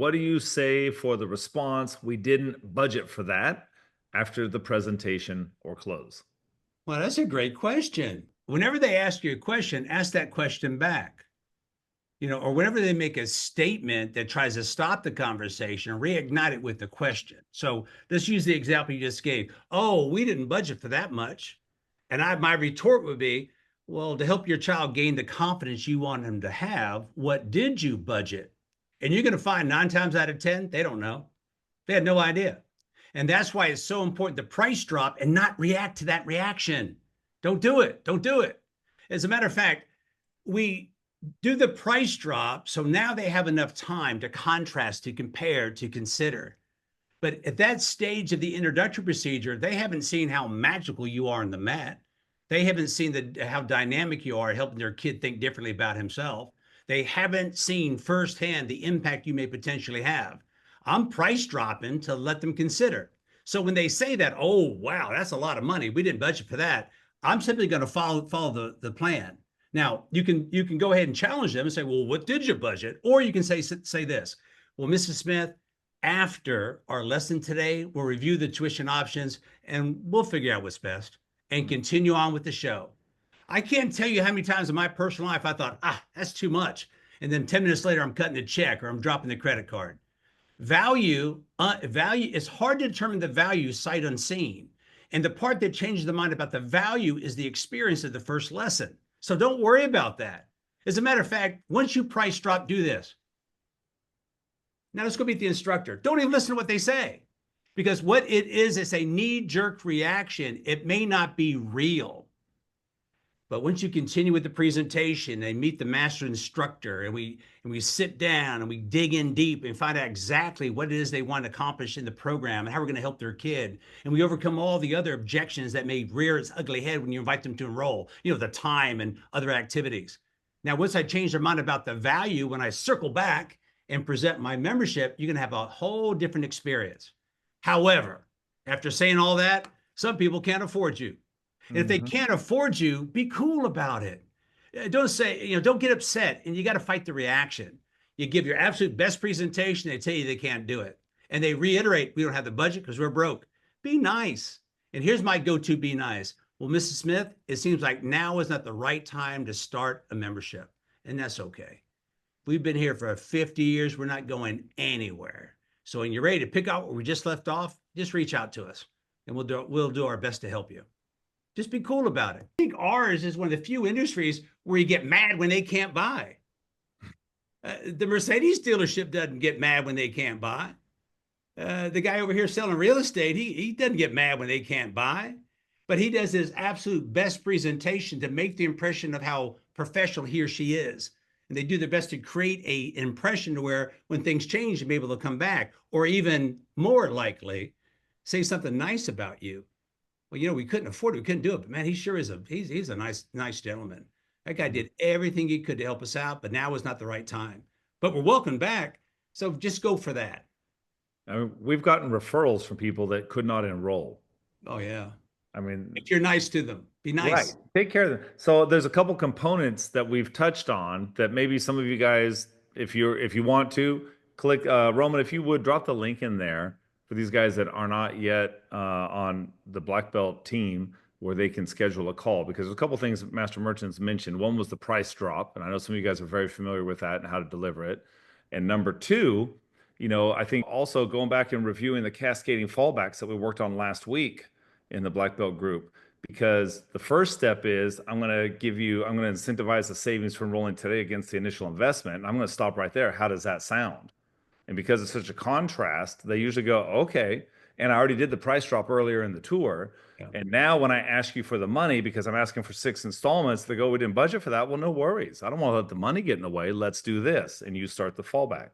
What do you say for the response, "We didn't budget for that," after the presentation or close? Well, that's a great question. Whenever they ask you a question, ask that question back. Or whenever they make a statement that tries to stop the conversation, reignite it with the question. So let's use the example you just gave. Oh, we didn't budget for that much. And my retort would be, well, to help your child gain the confidence you want them to have, what did you budget? And you're going to find 9 times out of 10, they don't know. They had no idea. And that's why it's so important to price drop and not react to that reaction. Don't do it. Don't do it. As a matter of fact, we do the price drop. So now they have enough time to contrast, to compare, to consider. But at that stage of the introductory procedure, they haven't seen how magical you are on the mat. They haven't seen how dynamic you are helping their kid think differently about himself. They haven't seen firsthand the impact you may potentially have. I'm price dropping to let them consider. So when they say that, oh, wow, that's a lot of money. We didn't budget for that. I'm simply going to follow the plan. Now, you can go ahead and challenge them and say, well, what did you budget? Or you can say this. Well, Mrs. Smith, after our lesson today, we'll review the tuition options and we'll figure out what's best and continue on with the show. I can't tell you how many times in my personal life I thought, that's too much. And then 10 minutes later, I'm cutting the check or I'm dropping the credit card. Value, it's hard to determine the value sight unseen. And the part that changes the mind about the value is the experience of the first lesson. So don't worry about that. As a matter of fact, once you price drop, do this. Now let's go meet the instructor. Don't even listen to what they say, because what it is a knee-jerk reaction. It may not be real. But once you continue with the presentation and meet the master instructor, and we sit down and we dig in deep and find out exactly what it is they want to accomplish in the program and how we're going to help their kid, and we overcome all the other objections that may rear its ugly head when you invite them to enroll, the time and other activities. Now, once I change their mind about the value, when I circle back and present my membership, you're going to have a whole different experience. However, after saying all that, some people can't afford you. And if they can't afford you, be cool about it. Don't say, don't get upset, and you got to fight the reaction. You give your absolute best presentation, they tell you they can't do it. And they reiterate, we don't have the budget because we're broke. Be nice. And here's my go-to be nice. Well, Mrs. Smith, it seems like now is not the right time to start a membership. And that's okay. We've been here for 50 years. We're not going anywhere. So when you're ready to pick out where we just left off, just reach out to us and we'll do our best to help you. Just be cool about it. I think ours is one of the few industries where you get mad when they can't buy. The Mercedes dealership doesn't get mad when they can't buy. The guy over here selling real estate, he doesn't get mad when they can't buy, but he does his absolute best presentation to make the impression of how professional he or she is. And they do their best to create an impression to where when things change, you'll be able to come back, or even more likely, say something nice about you. Well, we couldn't afford it. We couldn't do it. But man, he sure is he's a nice gentleman. That guy did everything he could to help us out, but now is not the right time. But we're welcome back. So just go for that. I mean, we've gotten referrals from people that could not enroll. Oh, yeah. I mean, If you're nice to them, be right. nice. Take care of them. So there's a couple components that we've touched on that maybe some of you guys, if you want to click, Roman, if you would drop the link in there for these guys that are not yet on the black belt team, where they can schedule a call, because there's a couple things that Master Merchants mentioned. One was the price drop, and I know some of you guys are very familiar with that and how to deliver it. And number two, I think also going back and reviewing the cascading fallbacks that we worked on last week in the black belt group, because the first step is I'm going to incentivize the savings for enrolling today against the initial investment. And I'm going to stop right there. How does that sound? And because it's such a contrast, they usually go, okay. And I already did the price drop earlier in the tour. Yeah. And now when I ask you for the money, because I'm asking for 6 installments, they go, we didn't budget for that. Well, no worries. I don't want to let the money get in the way. Let's do this. And you start the fallback.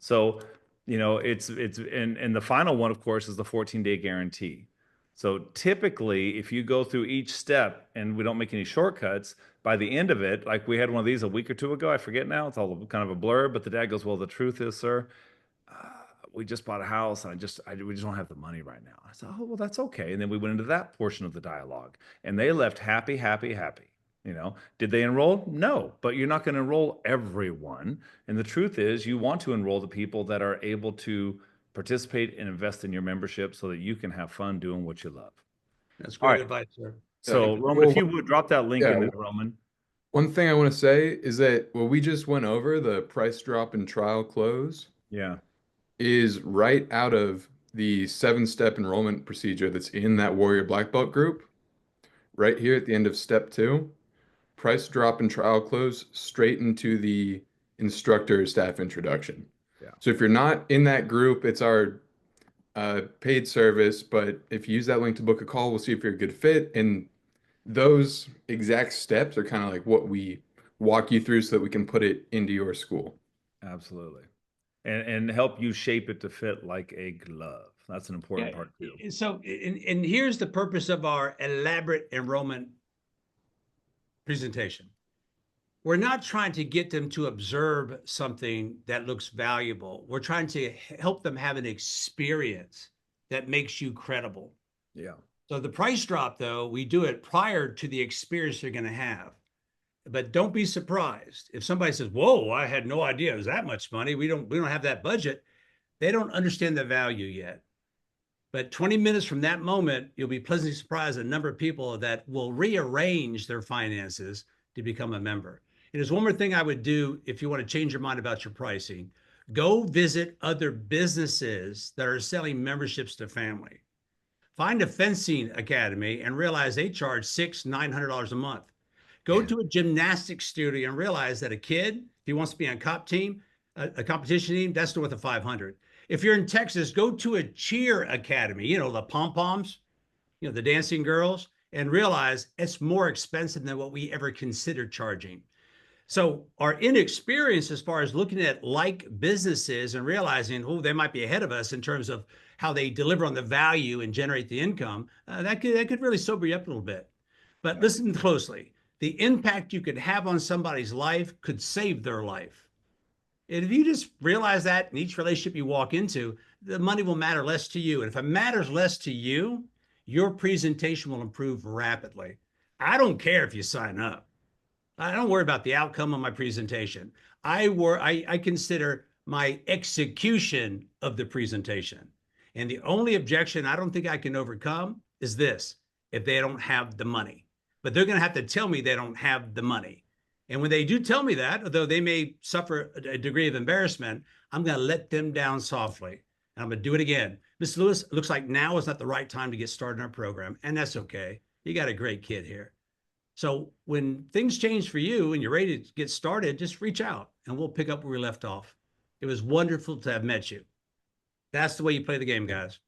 So, and the final one, of course, is the 14-day guarantee. So typically, if you go through each step and we don't make any shortcuts, by the end of it, like we had one of these a week or two ago, I forget now, it's all kind of a blur, but the dad goes, well, the truth is, sir, we just bought a house and we just don't have the money right now. I said, oh, well, that's okay. And then we went into that portion of the dialogue and they left happy, happy, happy. Did they enroll? No, but you're not going to enroll everyone. And the truth is, you want to enroll the people that are able to participate and invest in your membership so that you can have fun doing what you love. That's All great right. advice, sir. Yeah. So, Roman, Well, if you would drop that link yeah. in there, Roman. One thing I want to say is that what we just went over, the price drop and trial close, Yeah. is right out of the 7-step enrollment procedure that's in that Warrior Black Belt group, right here at the end of step 2. Price drop and trial close straight into the instructor staff introduction. Yeah. So if you're not in that group, it's our paid service, but if you use that link to book a call, we'll see if you're a good fit. And those exact steps are kind of like what we walk you through so that we can put it into your school. Absolutely. And help you shape it to fit like a glove. That's an important part too. So, and here's the purpose of our elaborate enrollment presentation. We're not trying to get them to observe something that looks valuable. We're trying to help them have an experience that makes you credible. Yeah. So the price drop, though, we do it prior to the experience they're going to have. But don't be surprised if somebody says, "Whoa, I had no idea it was that much money. We don't have that budget." They don't understand the value yet. But 20 minutes from that moment, you'll be pleasantly surprised at a number of people that will rearrange their finances to become a member. And there's one more thing I would do if you want to change your mind about your pricing. Go visit other businesses that are selling memberships to family. Find a fencing academy and realize they charge $600-900 a month. Go to a gymnastics studio and realize that a kid, if he wants to be on a competition team, that's worth a 500. If you're in Texas, go to a cheer academy, the pom-poms, the dancing girls, and realize it's more expensive than what we ever considered charging. So our inexperience as far as looking at like businesses and realizing, oh, they might be ahead of us in terms of how they deliver on the value and generate the income, that could really sober you up a little bit. But listen closely. The impact you could have on somebody's life could save their life. And if you just realize that in each relationship you walk into, the money will matter less to you. And if it matters less to you, your presentation will improve rapidly. I don't care if you sign up. I don't worry about the outcome of my presentation. I consider my execution of the presentation. And the only objection I don't think I can overcome is this: if they don't have the money. But they're going to have to tell me they don't have the money. And when they do tell me that, although they may suffer a degree of embarrassment, I'm going to let them down softly. And I'm going to do it again. Ms. Lewis, it looks like now is not the right time to get started in our program. And that's okay. You got a great kid here. So when things change for you and you're ready to get started, just reach out and we'll pick up where we left off. It was wonderful to have met you. That's the way you play the game, guys.